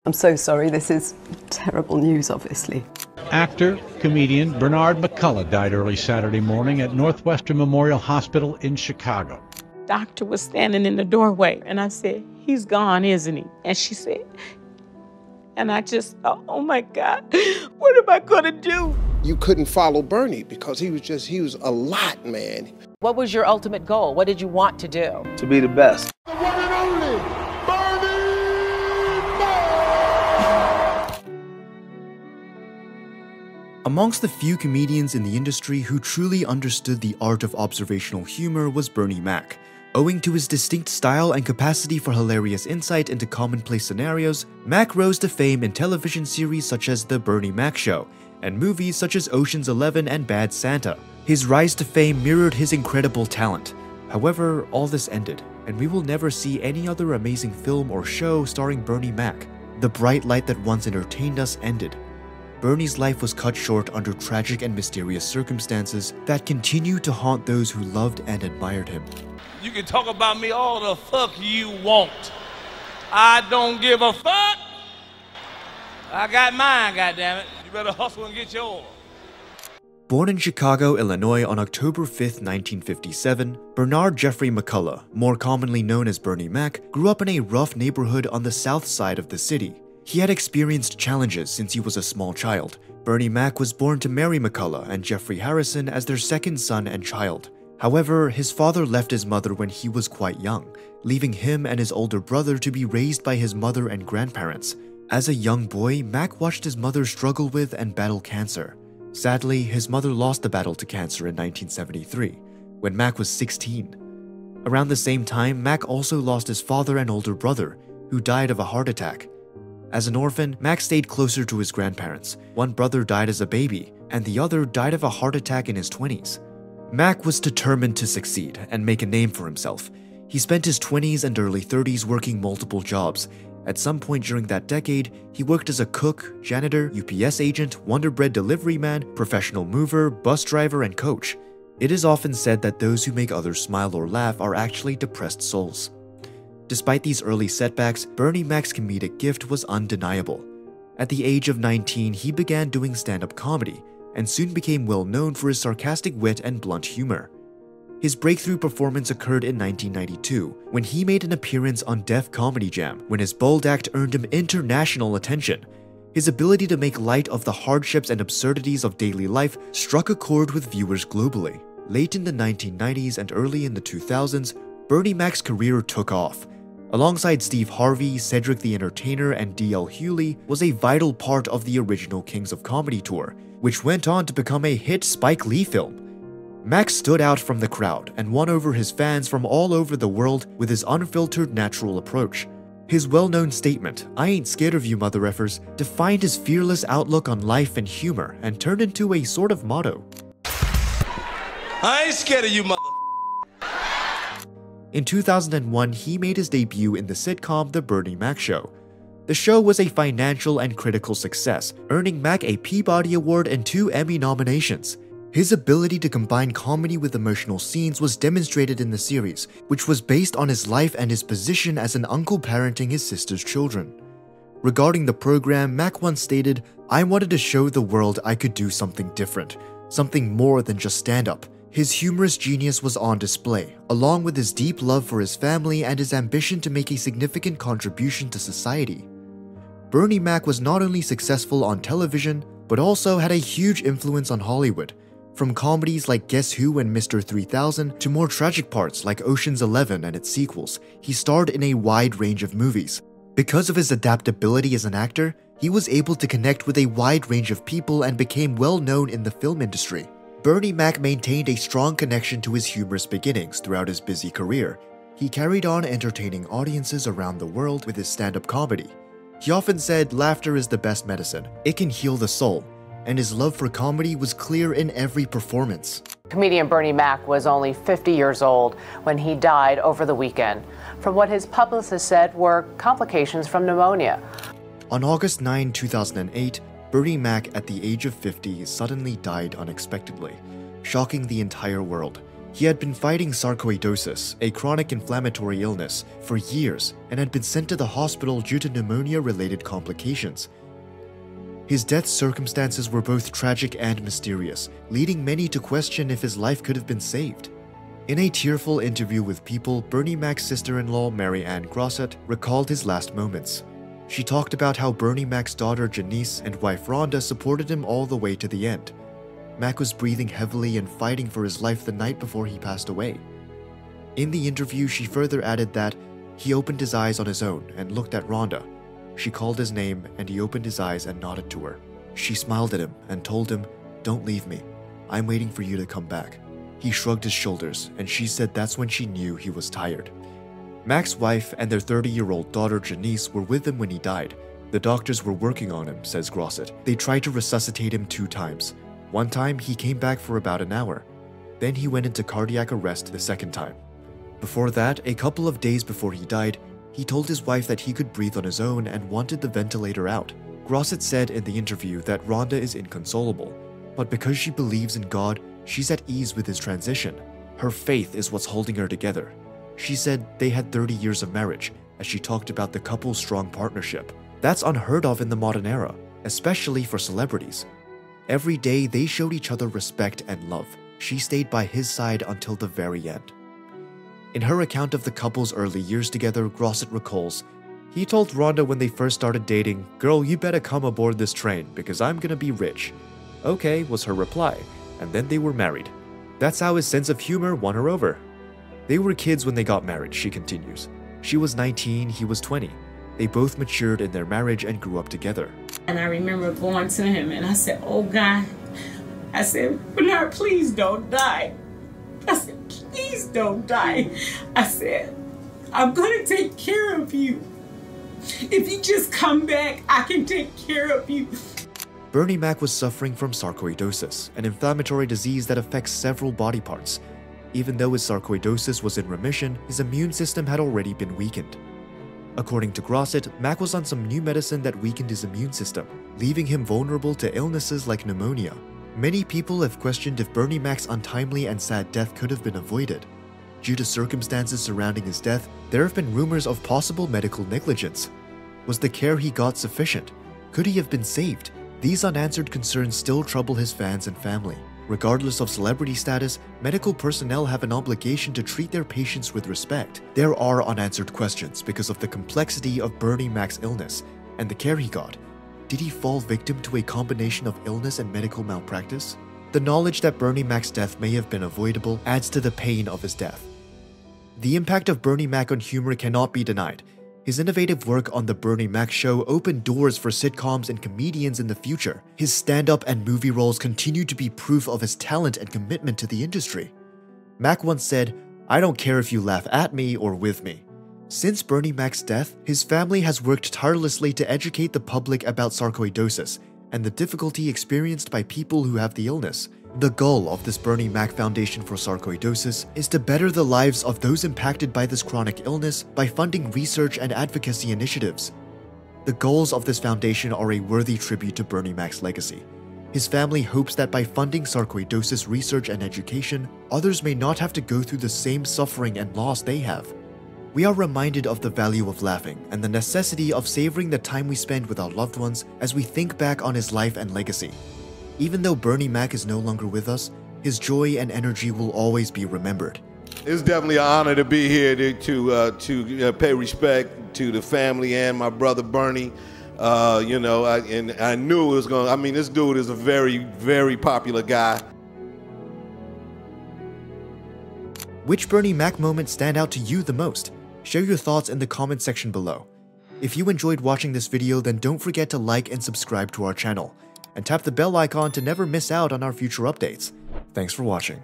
I'm so sorry, this is terrible news, obviously. Actor, comedian Bernard McCullough died early Saturday morning at Northwestern Memorial Hospital in Chicago. Doctor was standing in the doorway, and I said, "He's gone, isn't he?" And she said, and I just thought, oh my God, what am I gonna do? You couldn't follow Bernie because he was a lot, man. What was your ultimate goal? What did you want to do? To be the best. The one and only Bernie Mac! Amongst the few comedians in the industry who truly understood the art of observational humor was Bernie Mac. Owing to his distinct style and capacity for hilarious insight into commonplace scenarios, Mac rose to fame in television series such as The Bernie Mac Show, and movies such as Ocean's 11 and Bad Santa. His rise to fame mirrored his incredible talent. However, all this ended, and we will never see any other amazing film or show starring Bernie Mac. The bright light that once entertained us ended. Bernie's life was cut short under tragic and mysterious circumstances that continue to haunt those who loved and admired him. You can talk about me all the fuck you want. I don't give a fuck. I got mine, goddammit. You better hustle and get yours. Born in Chicago, Illinois on October 5, 1957, Bernard Jeffrey McCullough, more commonly known as Bernie Mac, grew up in a rough neighborhood on the south side of the city. He had experienced challenges since he was a small child. Bernie Mac was born to Mary McCullough and Jeffrey Harrison as their second son and child. However, his father left his mother when he was quite young, leaving him and his older brother to be raised by his mother and grandparents. As a young boy, Mac watched his mother struggle with and battle cancer. Sadly, his mother lost the battle to cancer in 1973, when Mac was 16. Around the same time, Mac also lost his father and older brother, who died of a heart attack. As an orphan, Mac stayed closer to his grandparents. One brother died as a baby, and the other died of a heart attack in his 20s. Mac was determined to succeed and make a name for himself. He spent his 20s and early 30s working multiple jobs. At some point during that decade, he worked as a cook, janitor, UPS agent, Wonder Bread delivery man, professional mover, bus driver, and coach. It is often said that those who make others smile or laugh are actually depressed souls. Despite these early setbacks, Bernie Mac's comedic gift was undeniable. At the age of 19, he began doing stand-up comedy, and soon became well known for his sarcastic wit and blunt humor. His breakthrough performance occurred in 1992, when he made an appearance on Def Comedy Jam, when his bold act earned him international attention. His ability to make light of the hardships and absurdities of daily life struck a chord with viewers globally. Late in the 1990s and early in the 2000s, Bernie Mac's career took off. Alongside Steve Harvey, Cedric the Entertainer, and D.L. Hewley, was a vital part of the original Kings of Comedy tour, which went on to become a hit Spike Lee film. Mac stood out from the crowd and won over his fans from all over the world with his unfiltered, natural approach. His well-known statement, "I ain't scared of you mother effers," defined his fearless outlook on life and humor and turned into a sort of motto. I ain't scared of you mother. In 2001, he made his debut in the sitcom The Bernie Mac Show. The show was a financial and critical success, earning Mac a Peabody Award and 2 Emmy nominations. His ability to combine comedy with emotional scenes was demonstrated in the series, which was based on his life and his position as an uncle parenting his sister's children. Regarding the program, Mac once stated, "I wanted to show the world I could do something different, something more than just stand-up." His humorous genius was on display, along with his deep love for his family and his ambition to make a significant contribution to society. Bernie Mac was not only successful on television, but also had a huge influence on Hollywood. From comedies like Guess Who and Mr. 3000 to more tragic parts like Ocean's 11 and its sequels, he starred in a wide range of movies. Because of his adaptability as an actor, he was able to connect with a wide range of people and became well known in the film industry. Bernie Mac maintained a strong connection to his humorous beginnings throughout his busy career. He carried on entertaining audiences around the world with his stand-up comedy. He often said, "Laughter is the best medicine. It can heal the soul," and his love for comedy was clear in every performance. Comedian Bernie Mac was only 50 years old when he died over the weekend from what his publicist said were complications from pneumonia. On August 9, 2008, Bernie Mac, at the age of 50, suddenly died unexpectedly, shocking the entire world. He had been fighting sarcoidosis, a chronic inflammatory illness, for years and had been sent to the hospital due to pneumonia-related complications. His death circumstances were both tragic and mysterious, leading many to question if his life could have been saved. In a tearful interview with People, Bernie Mac's sister-in-law, Mary Ann Grosset, recalled his last moments. She talked about how Bernie Mac's daughter Janice and wife Rhonda supported him all the way to the end. Mac was breathing heavily and fighting for his life the night before he passed away. In the interview, she further added that he opened his eyes on his own and looked at Rhonda. She called his name and he opened his eyes and nodded to her. She smiled at him and told him, "Don't leave me. I'm waiting for you to come back." He shrugged his shoulders and she said that's when she knew he was tired. Mac's wife and their 30-year-old daughter Janice were with him when he died. The doctors were working on him, says Grosset. They tried to resuscitate him 2 times. One time, he came back for about an hour. Then he went into cardiac arrest the second time. Before that, a couple of days before he died, he told his wife that he could breathe on his own and wanted the ventilator out. Grosset said in the interview that Rhonda is inconsolable, but because she believes in God, she's at ease with his transition. Her faith is what's holding her together. She said they had 30 years of marriage, as she talked about the couple's strong partnership. That's unheard of in the modern era, especially for celebrities. Every day, they showed each other respect and love. She stayed by his side until the very end. In her account of the couple's early years together, Grosset recalls, he told Rhonda when they first started dating, "Girl, you better come aboard this train because I'm gonna be rich." "Okay," was her reply, and then they were married. That's how his sense of humor won her over. They were kids when they got married, she continues. She was 19, he was 20. They both matured in their marriage and grew up together. And I remember going to him and I said, "Oh God," I said, "Bernard, please don't die." I said, "Please don't die." I said, "I'm gonna take care of you. If you just come back, I can take care of you." Bernie Mac was suffering from sarcoidosis, an inflammatory disease that affects several body parts. Even though his sarcoidosis was in remission, his immune system had already been weakened. According to Grosset, Mac was on some new medicine that weakened his immune system, leaving him vulnerable to illnesses like pneumonia. Many people have questioned if Bernie Mac's untimely and sad death could have been avoided. Due to circumstances surrounding his death, there have been rumors of possible medical negligence. Was the care he got sufficient? Could he have been saved? These unanswered concerns still trouble his fans and family. Regardless of celebrity status, medical personnel have an obligation to treat their patients with respect. There are unanswered questions because of the complexity of Bernie Mac's illness and the care he got. Did he fall victim to a combination of illness and medical malpractice? The knowledge that Bernie Mac's death may have been avoidable adds to the pain of his death. The impact of Bernie Mac on humor cannot be denied. His innovative work on The Bernie Mac Show opened doors for sitcoms and comedians in the future. His stand-up and movie roles continue to be proof of his talent and commitment to the industry. Mac once said, "I don't care if you laugh at me or with me." Since Bernie Mac's death, his family has worked tirelessly to educate the public about sarcoidosis and the difficulty experienced by people who have the illness. The goal of this Bernie Mac Foundation for Sarcoidosis is to better the lives of those impacted by this chronic illness by funding research and advocacy initiatives. The goals of this foundation are a worthy tribute to Bernie Mac's legacy. His family hopes that by funding sarcoidosis research and education, others may not have to go through the same suffering and loss they have. We are reminded of the value of laughing and the necessity of savoring the time we spend with our loved ones as we think back on his life and legacy. Even though Bernie Mac is no longer with us, his joy and energy will always be remembered. It's definitely an honor to be here to pay respect to the family and my brother Bernie. I knew it was going to, this dude is a very, very popular guy. Which Bernie Mac moments stand out to you the most? Share your thoughts in the comment section below. If you enjoyed watching this video, then don't forget to like and subscribe to our channel, and tap the bell icon to never miss out on our future updates. Thanks for watching.